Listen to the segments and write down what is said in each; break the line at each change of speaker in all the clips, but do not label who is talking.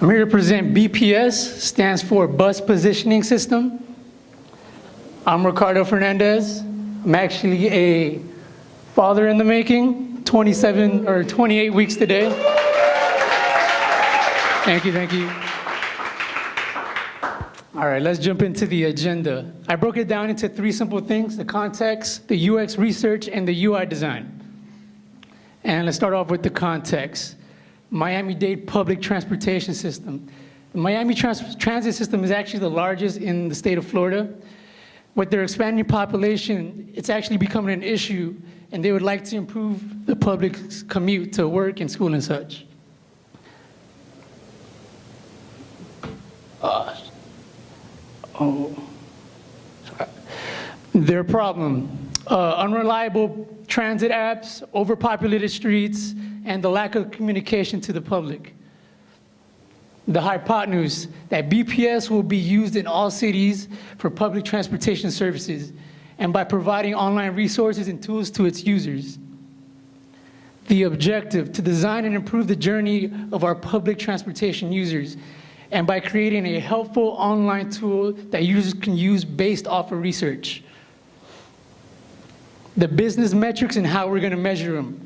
I'm here to present BPS, stands for Bus Positioning System. I'm Ricardo Fernandez. I'm actually a father in the making, 27 or 28 weeks today. Thank you. All right, let's jump into the agenda. I broke it down into three simple things: the context, the UX research, and the UI design. And let's start off with the context. Miami-Dade public transportation system. The Miami transit system is actually the largest in the state of Florida. With their expanding population, it's actually becoming an issue, and they would like to improve the public's commute to work and school and such. Their problem: unreliable transit apps, overpopulated streets, and the lack of communication to the public. The hypotenuse: that BPS will be used in all cities for public transportation services and by providing online resources and tools to its users. The objective: to design and improve the journey of our public transportation users, and by creating a helpful online tool that users can use based off of research. The business metrics and how we're going to measure them: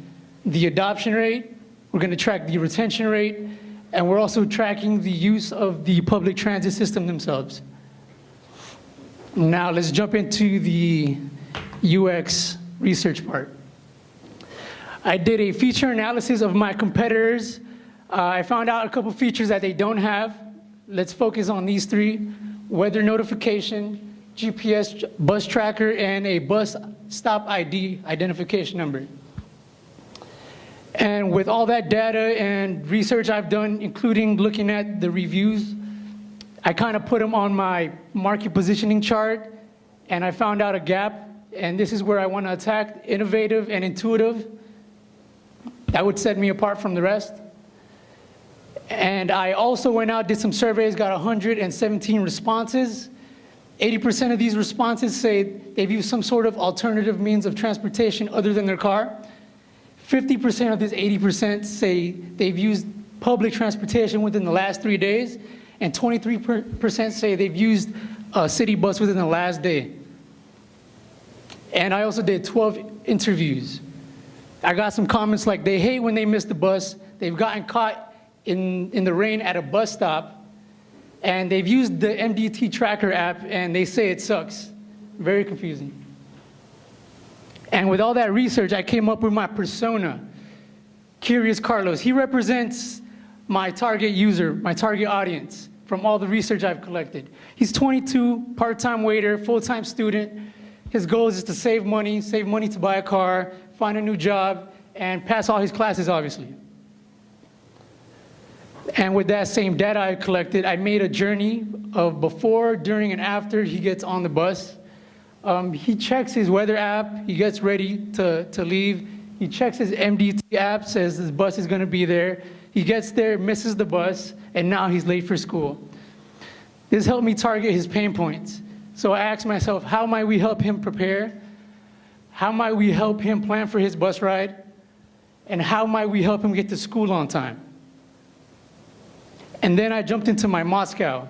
the adoption rate, we're going to track the retention rate, and we're also tracking the use of the public transit system themselves. Now let's jump into the UX research part. I did a feature analysis of my competitors. I found out a couple features that they don't have. Let's focus on these three: weather notification, GPS bus tracker, and a bus stop ID identification number. And with all that data and research I've done, including looking at the reviews, I kind of put them on my market positioning chart, and I found out a gap, and this is where I want to attack: innovative and intuitive. That would set me apart from the rest. And I also went out, did some surveys, got 117 responses. 80% of these responses say they've used some sort of alternative means of transportation other than their car. 50% of this 80% say they've used public transportation within the last 3 days, and 23% say they've used a city bus within the last day. And I also did 12 interviews. I got some comments like they hate when they miss the bus, they've gotten caught in the rain at a bus stop, and they've used the MDT tracker app and they say it sucks. Very confusing. And with all that research, I came up with my persona, Curious Carlos. He represents my target user, my target audience, from all the research I've collected. He's 22, part-time waiter, full-time student. His goal is to save money to buy a car, find a new job, and pass all his classes, obviously. And with that same data I collected, I made a journey of before, during, and after he gets on the bus. He checks his weather app, he gets ready to leave. He checks his MDT app, says his bus is going to be there. He gets there, misses the bus, and now he's late for school. This helped me target his pain points. So I asked myself, how might we help him prepare? How might we help him plan for his bus ride? And how might we help him get to school on time? And then I jumped into my Moscow.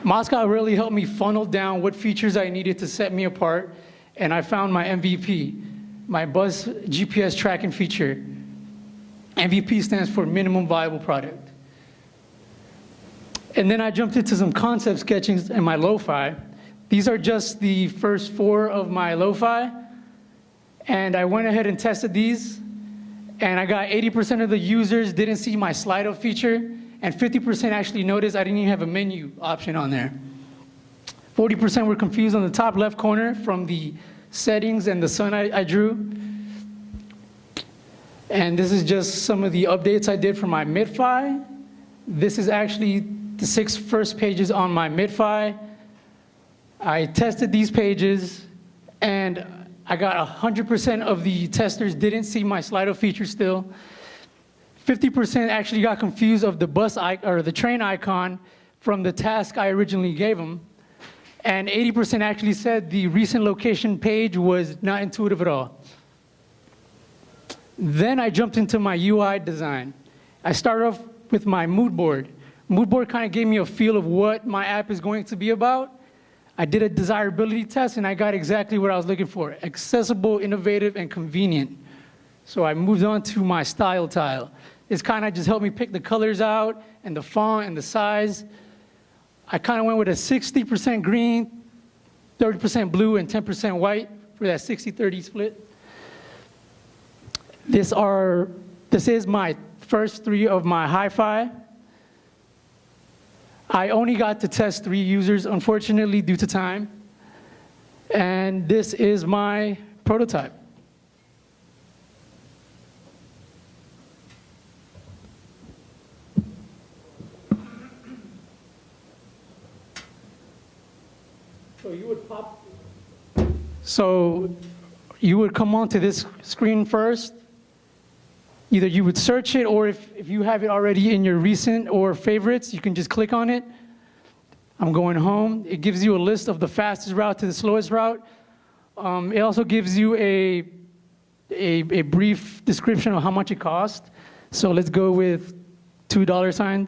Moscow really helped me funnel down what features I needed to set me apart, and I found my MVP, my bus GPS tracking feature. MVP stands for minimum viable product. And then I jumped into some concept sketchings in my lo-fi. These are just the first 4 of my lo-fi, and I went ahead and tested these, and I got 80% of the users didn't see my Slido feature, and 50% actually noticed I didn't even have a menu option on there. 40% were confused on the top left corner from the settings and the sun I drew. And this is just some of the updates I did for my mid-fi. This is actually the 6 first pages on my mid-fi. I tested these pages, and I got 100% of the testers didn't see my Slido feature still. 50% actually got confused of the bus or the train icon from the task I originally gave them. And 80% actually said the recent location page was not intuitive at all. Then I jumped into my UI design. I started off with my mood board. Mood board kind of gave me a feel of what my app is going to be about. I did a desirability test and I got exactly what I was looking for: accessible, innovative, and convenient. So I moved on to my style tile. This kind of just helped me pick the colors out and the font and the size. I kind of went with a 60% green, 30% blue, and 10% white for that 60-30 split. This is my first 3 of my hi-fi. I only got to test 3 users, unfortunately, due to time. And this is my prototype. So you would come onto this screen first. Either you would search it, or if you have it already in your recent or favorites, you can just click on it. I'm going home. It gives you a list of the fastest route to the slowest route. It also gives you a brief description of how much it costs. So let's go with $2.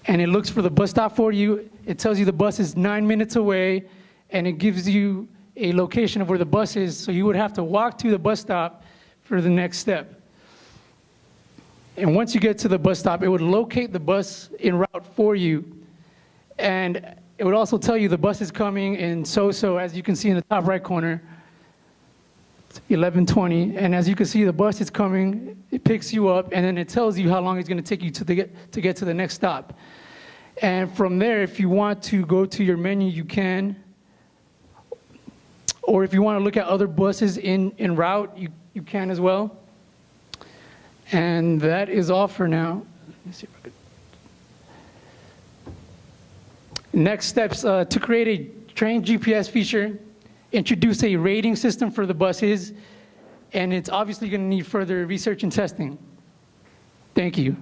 And it looks for the bus stop for you. It tells you the bus is 9 minutes away, and it gives you a location of where the bus is. So you would have to walk to the bus stop for the next step. And once you get to the bus stop, it would locate the bus en route for you. And it would also tell you the bus is coming in so-so, as you can see in the top right corner, 11:20. And as you can see, the bus is coming, it picks you up, and then it tells you how long it's gonna take you to get to the next stop. And from there, if you want to go to your menu, you can. Or if you want to look at other buses en route, you can as well. And that is all for now. Let me see if I could. Next steps, to create a train GPS feature, introduce a rating system for the buses, and it's obviously going to need further research and testing. Thank you.